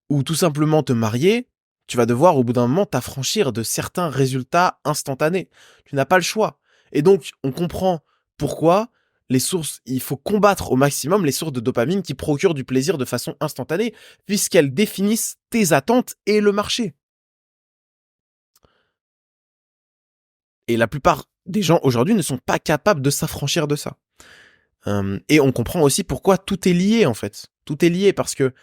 A: ou tout simplement te marier, tu vas devoir au bout d'un moment t'affranchir de certains résultats instantanés. Tu n'as pas le choix. Et donc, on comprend pourquoi il faut combattre au maximum les sources de dopamine qui procurent du plaisir de façon instantanée, puisqu'elles définissent tes attentes et le marché. Et la plupart des gens aujourd'hui ne sont pas capables de s'affranchir de ça. Et on comprend aussi pourquoi tout est lié en fait. Tout est lié parce que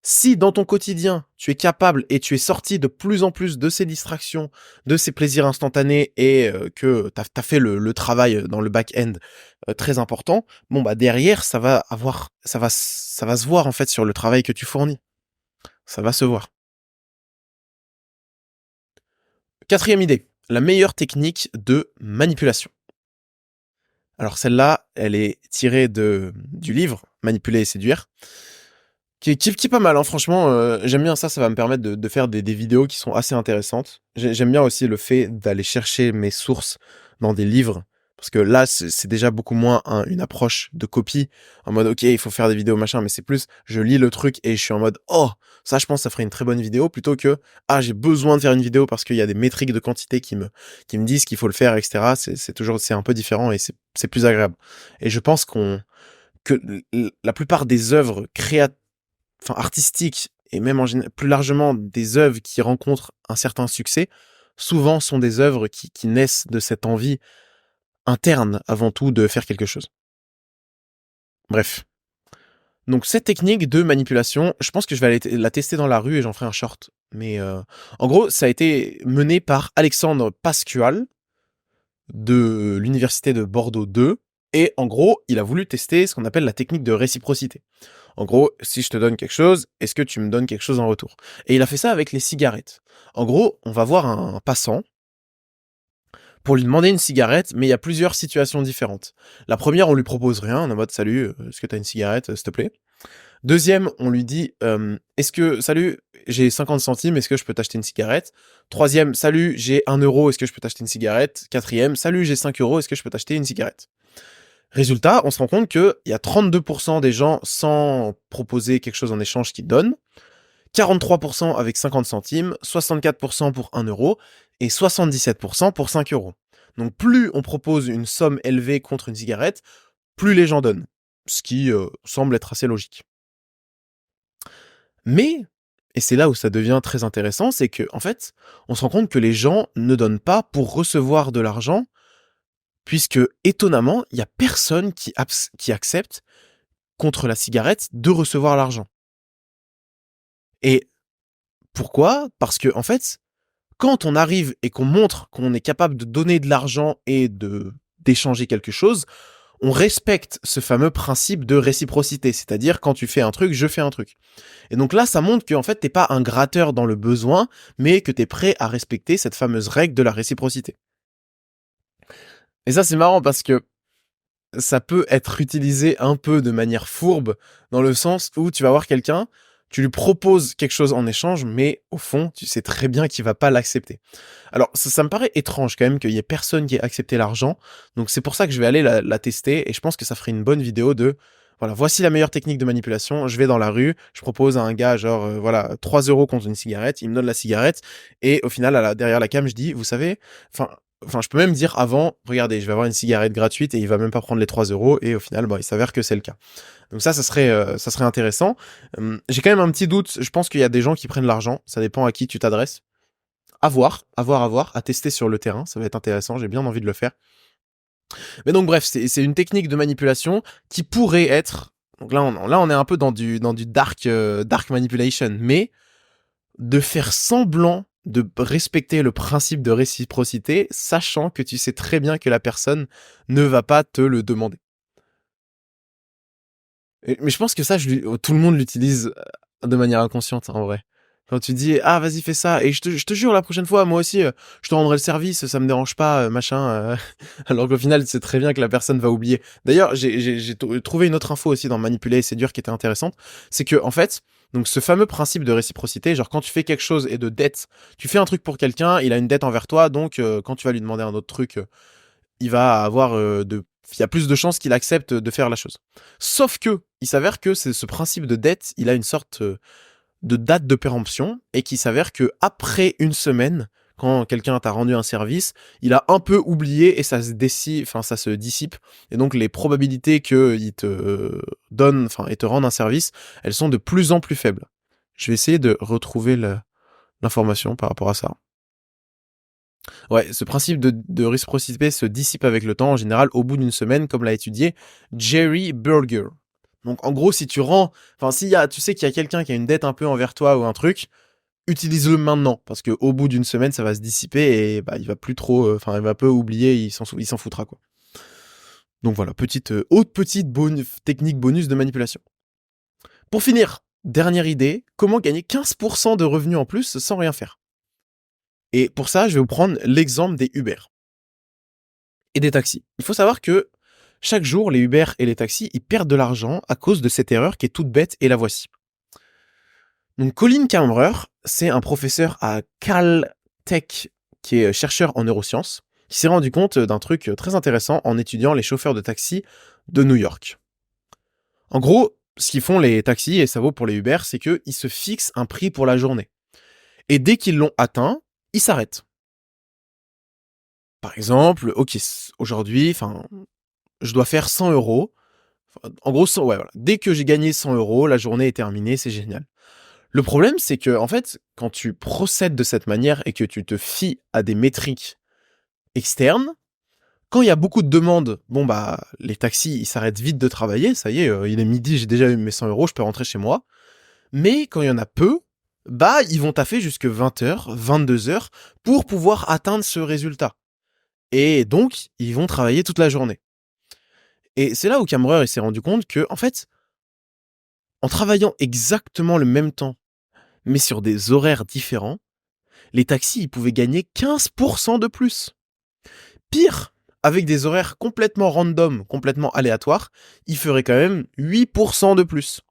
A: si dans ton quotidien, tu es capable et tu es sorti de plus en plus de ces distractions, de ces plaisirs instantanés et que tu as fait le travail dans le back-end très important, bon bah derrière ça va se voir en fait sur le travail que tu fournis. Ça va se voir. Quatrième idée, la meilleure technique de manipulation. Alors celle-là, elle est tirée du livre Manipuler et séduire, qui est pas mal, hein, franchement, j'aime bien ça va me permettre de faire des vidéos qui sont assez intéressantes. J'aime bien aussi le fait d'aller chercher mes sources dans des livres, parce que là, c'est déjà beaucoup moins une approche de copie, en mode ok, il faut faire des vidéos machin, mais c'est plus, je lis le truc et je suis en mode oh, ça je pense ça ferait une très bonne vidéo, plutôt que ah j'ai besoin de faire une vidéo parce qu'il y a des métriques de quantité qui me disent qu'il faut le faire, etc. C'est un peu différent et c'est plus agréable. Et je pense que la plupart des œuvres artistiques et même plus largement des œuvres qui rencontrent un certain succès, souvent sont des œuvres qui naissent de cette envie interne avant tout de faire quelque chose. Bref. Donc cette technique de manipulation, je pense que je vais aller la tester dans la rue et j'en ferai un short. Mais en gros, ça a été mené par Alexandre Pascual de l'université de Bordeaux 2 Et en gros, il a voulu tester ce qu'on appelle la technique de réciprocité. En gros, si je te donne quelque chose, est-ce que tu me donnes quelque chose en retour? Et il a fait ça avec les cigarettes. En gros, on va voir un passant pour lui demander une cigarette, mais il y a plusieurs situations différentes. La première, on lui propose rien, on est en mode salut, est-ce que t'as une cigarette, s'il te plaît? Deuxième, on lui dit est-ce que salut, j'ai 50 centimes, est-ce que je peux t'acheter une cigarette? Troisième, salut, j'ai 1 euro, est-ce que je peux t'acheter une cigarette? Quatrième, salut, j'ai 5 euros, est-ce que je peux t'acheter une cigarette? Résultat, on se rend compte qu'il y a 32% des gens sans proposer quelque chose en échange qui donnent, 43% avec 50 centimes, 64% pour 1 euro et 77% pour 5 euros. Donc plus on propose une somme élevée contre une cigarette, plus les gens donnent. Ce qui semble être assez logique. Mais, et c'est là où ça devient très intéressant, c'est que en fait, on se rend compte que les gens ne donnent pas pour recevoir de l'argent, puisque étonnamment, il y a personne qui accepte contre la cigarette de recevoir l'argent. Et pourquoi? Parce que en fait, quand on arrive et qu'on montre qu'on est capable de donner de l'argent et d'échanger quelque chose, on respecte ce fameux principe de réciprocité, c'est-à-dire quand tu fais un truc, je fais un truc. Et donc là, ça montre qu'en fait, t'es pas un gratteur dans le besoin, mais que t'es prêt à respecter cette fameuse règle de la réciprocité. Et ça, c'est marrant parce que ça peut être utilisé un peu de manière fourbe, dans le sens où tu vas voir quelqu'un, tu lui proposes quelque chose en échange, mais au fond, tu sais très bien qu'il va pas l'accepter. Alors, ça me paraît étrange quand même qu'il y ait personne qui ait accepté l'argent, donc c'est pour ça que je vais aller la tester, et je pense que ça ferait une bonne vidéo de, voilà, voici la meilleure technique de manipulation, je vais dans la rue, je propose à un gars, genre, voilà, 3 euros contre une cigarette, il me donne la cigarette, et au final, derrière la cam, je dis, vous savez, je peux même dire avant, regardez, je vais avoir une cigarette gratuite et il va même pas prendre les 3 euros et au final, il s'avère que c'est le cas. Donc ça serait intéressant. J'ai quand même un petit doute. Je pense qu'il y a des gens qui prennent l'argent. Ça dépend à qui tu t'adresses. À voir, à tester sur le terrain. Ça va être intéressant. J'ai bien envie de le faire. Mais donc bref, c'est une technique de manipulation qui pourrait être. Donc là on est un peu dans du dark manipulation, mais de faire semblant de respecter le principe de réciprocité, sachant que tu sais très bien que la personne ne va pas te le demander. Mais je pense que ça, tout le monde l'utilise de manière inconsciente, en vrai. Quand tu dis ah vas-y fais ça et je te jure la prochaine fois moi aussi je te rendrai le service, ça me dérange pas machin alors qu'au final c'est très bien que la personne va oublier. D'ailleurs j'ai trouvé une autre info aussi dans Manipuler et séduire qui était intéressante, c'est que en fait donc ce fameux principe de réciprocité, genre quand tu fais quelque chose et de dette, tu fais un truc pour quelqu'un, il a une dette envers toi, donc quand tu vas lui demander un autre truc, il va avoir il y a plus de chances qu'il accepte de faire la chose. Sauf que il s'avère que c'est ce principe de dette, il a une sorte de date de péremption et qu'il s'avère que après une semaine, quand quelqu'un t'a rendu un service, il a un peu oublié et ça se dissipe. Et donc les probabilités qu'il te donne, et te rende un service, elles sont de plus en plus faibles. Je vais essayer de retrouver l'information par rapport à ça. Ouais, ce principe de réciprocité se dissipe avec le temps, en général, au bout d'une semaine, comme l'a étudié Jerry Burger. Donc, en gros, si tu rends, tu sais qu'il y a quelqu'un qui a une dette un peu envers toi ou un truc, utilise-le maintenant, parce que au bout d'une semaine, ça va se dissiper et il va plus trop, il va peu oublier, il s'en foutra quoi. Donc voilà, autre petite technique bonus de manipulation. Pour finir, dernière idée, comment gagner 15% de revenus en plus sans rien faire. Et pour ça, je vais vous prendre l'exemple des Uber et des taxis. Il faut savoir que chaque jour, les Uber et les taxis, ils perdent de l'argent à cause de cette erreur qui est toute bête et la voici. Donc Colin Camerer, c'est un professeur à Caltech qui est chercheur en neurosciences, qui s'est rendu compte d'un truc très intéressant en étudiant les chauffeurs de taxi de New York. En gros, ce qu'ils font les taxis, et ça vaut pour les Uber, c'est qu'ils se fixent un prix pour la journée. Et dès qu'ils l'ont atteint, ils s'arrêtent. Par exemple, ok, aujourd'hui, je dois faire 100 euros. En gros, ouais, voilà. Dès que j'ai gagné 100 euros, la journée est terminée, c'est génial. Le problème, c'est que, en fait, quand tu procèdes de cette manière et que tu te fies à des métriques externes, quand il y a beaucoup de demandes, les taxis, ils s'arrêtent vite de travailler, ça y est, il est midi, j'ai déjà eu mes 100 euros, je peux rentrer chez moi. Mais quand il y en a peu, ils vont taffer jusque 20h, 22h pour pouvoir atteindre ce résultat. Et donc, ils vont travailler toute la journée. Et c'est là où Camreur il s'est rendu compte que, en fait, en travaillant exactement le même temps, mais sur des horaires différents, les taxis, ils pouvaient gagner 15% de plus. Pire, avec des horaires complètement random, complètement aléatoires, ils feraient quand même 8% de plus.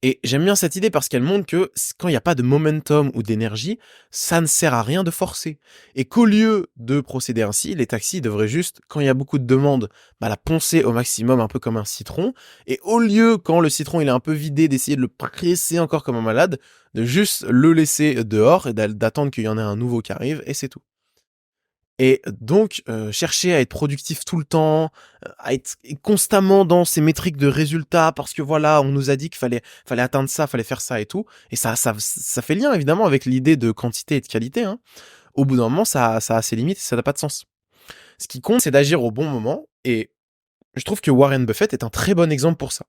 A: Et j'aime bien cette idée parce qu'elle montre que quand il n'y a pas de momentum ou d'énergie, ça ne sert à rien de forcer. Et qu'au lieu de procéder ainsi, les taxis devraient juste, quand il y a beaucoup de demandes, la poncer au maximum, un peu comme un citron. Et au lieu, quand le citron il est un peu vidé, d'essayer de le presser encore comme un malade, de juste le laisser dehors et d'attendre qu'il y en ait un nouveau qui arrive, et c'est tout. Et donc, chercher à être productif tout le temps, à être constamment dans ces métriques de résultats parce que voilà, on nous a dit qu'il fallait atteindre ça, fallait faire ça et tout. Et ça fait lien évidemment avec l'idée de quantité et de qualité, hein. Au bout d'un moment, ça a ses limites et ça n'a pas de sens. Ce qui compte, c'est d'agir au bon moment et je trouve que Warren Buffett est un très bon exemple pour ça.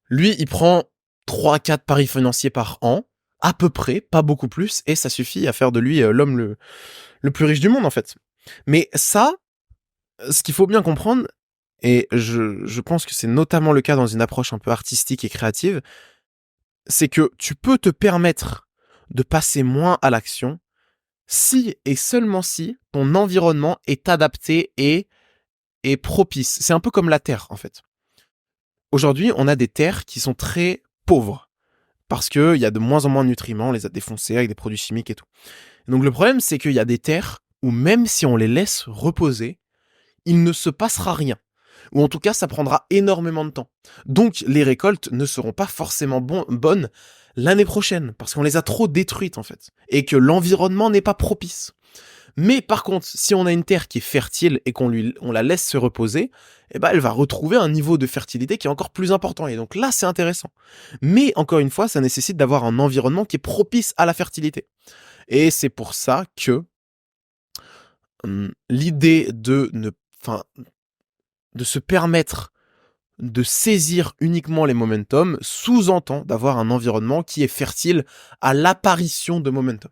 A: Lui, il prend 3-4 paris financiers par an, à peu près, pas beaucoup plus, et ça suffit à faire de lui l'homme le plus riche du monde en fait. Mais ça, ce qu'il faut bien comprendre, et je pense que c'est notamment le cas dans une approche un peu artistique et créative, c'est que tu peux te permettre de passer moins à l'action si et seulement si ton environnement est adapté et propice. C'est un peu comme la terre en fait. Aujourd'hui, on a des terres qui sont très pauvres parce qu'il y a de moins en moins de nutriments, on les a défoncés avec des produits chimiques et tout. Donc le problème, c'est qu'il y a des terres où même si on les laisse reposer, il ne se passera rien. Ou en tout cas, ça prendra énormément de temps. Donc, les récoltes ne seront pas forcément bonnes l'année prochaine, parce qu'on les a trop détruites, en fait. Et que l'environnement n'est pas propice. Mais par contre, si on a une terre qui est fertile et on la laisse se reposer, elle va retrouver un niveau de fertilité qui est encore plus important. Et donc là, c'est intéressant. Mais encore une fois, ça nécessite d'avoir un environnement qui est propice à la fertilité. Et c'est pour ça que l'idée de se permettre de saisir uniquement les momentum sous-entend d'avoir un environnement qui est fertile à l'apparition de momentum.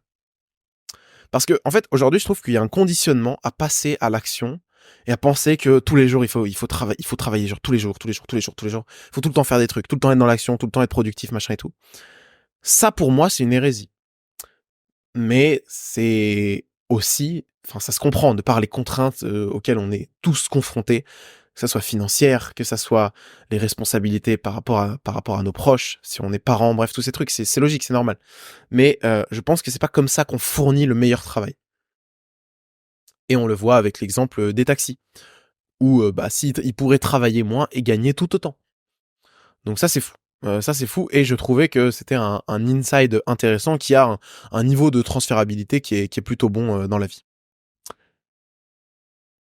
A: Parce que, en fait, aujourd'hui, je trouve qu'il y a un conditionnement à passer à l'action et à penser que tous les jours, il faut travailler, genre tous les jours. Il faut tout le temps faire des trucs, tout le temps être dans l'action, tout le temps être productif, machin et tout. Ça, pour moi, c'est une hérésie. Mais c'est aussi, ça se comprend de par les contraintes auxquelles on est tous confrontés, que ça soit financière, que ça soit les responsabilités par rapport à nos proches, si on est parents, bref, tous ces trucs, c'est logique, c'est normal. Mais je pense que c'est pas comme ça qu'on fournit le meilleur travail. Et on le voit avec l'exemple des taxis, où ils pourraient travailler moins et gagner tout autant. Donc ça, c'est fou. Ça, c'est fou. Et je trouvais que c'était un inside intéressant qui a un niveau de transférabilité qui est plutôt bon dans la vie.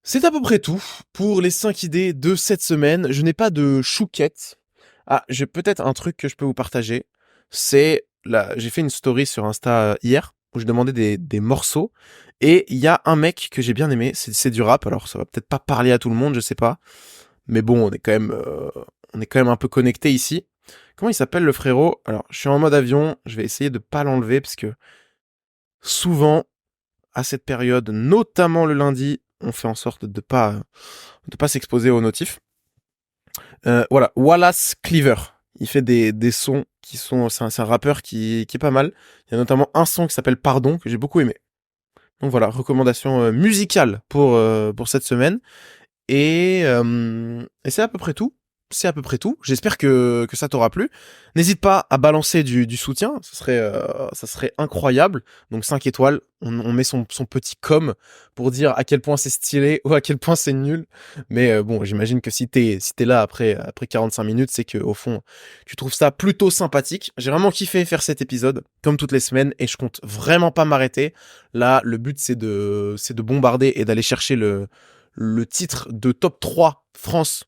A: C'est à peu près tout pour les 5 idées de cette semaine. Je n'ai pas de chouquette. Ah, j'ai peut-être un truc que je peux vous partager. C'est là, j'ai fait une story sur Insta hier où je demandais des morceaux et il y a un mec que j'ai bien aimé. C'est du rap. Alors ça va peut-être pas parler à tout le monde, je sais pas. Mais bon, on est quand même un peu connecté ici. Comment il s'appelle le frérot? Alors, je suis en mode avion. Je vais essayer de pas l'enlever parce que souvent à cette période, notamment le lundi, on fait en sorte de pas s'exposer aux notifs. Voilà, Wallace Cleaver. Il fait des sons qui sont, c'est un rappeur qui est pas mal. Il y a notamment un son qui s'appelle Pardon que j'ai beaucoup aimé. Donc voilà, recommandation musicale pour cette semaine. Et c'est à peu près tout. C'est à peu près tout. J'espère que ça t'aura plu. N'hésite pas à balancer du soutien. Ça serait incroyable. Donc 5 étoiles. On met son petit com pour dire à quel point c'est stylé ou à quel point c'est nul. Mais bon, j'imagine que si t'es là après 45 minutes, c'est que au fond, tu trouves ça plutôt sympathique. J'ai vraiment kiffé faire cet épisode, comme toutes les semaines, et je compte vraiment pas m'arrêter. Là, le but, c'est de bombarder et d'aller chercher le titre de top 3 France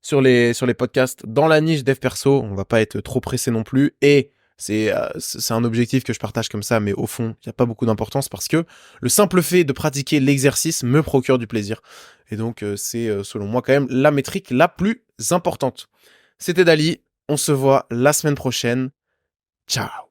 A: sur les podcasts dans la niche dev perso. On va pas être trop pressé non plus. Et c'est un objectif que je partage comme ça, mais au fond, il n'y a pas beaucoup d'importance parce que le simple fait de pratiquer l'exercice me procure du plaisir. Et donc, c'est selon moi quand même la métrique la plus importante. C'était Dali. On se voit la semaine prochaine. Ciao.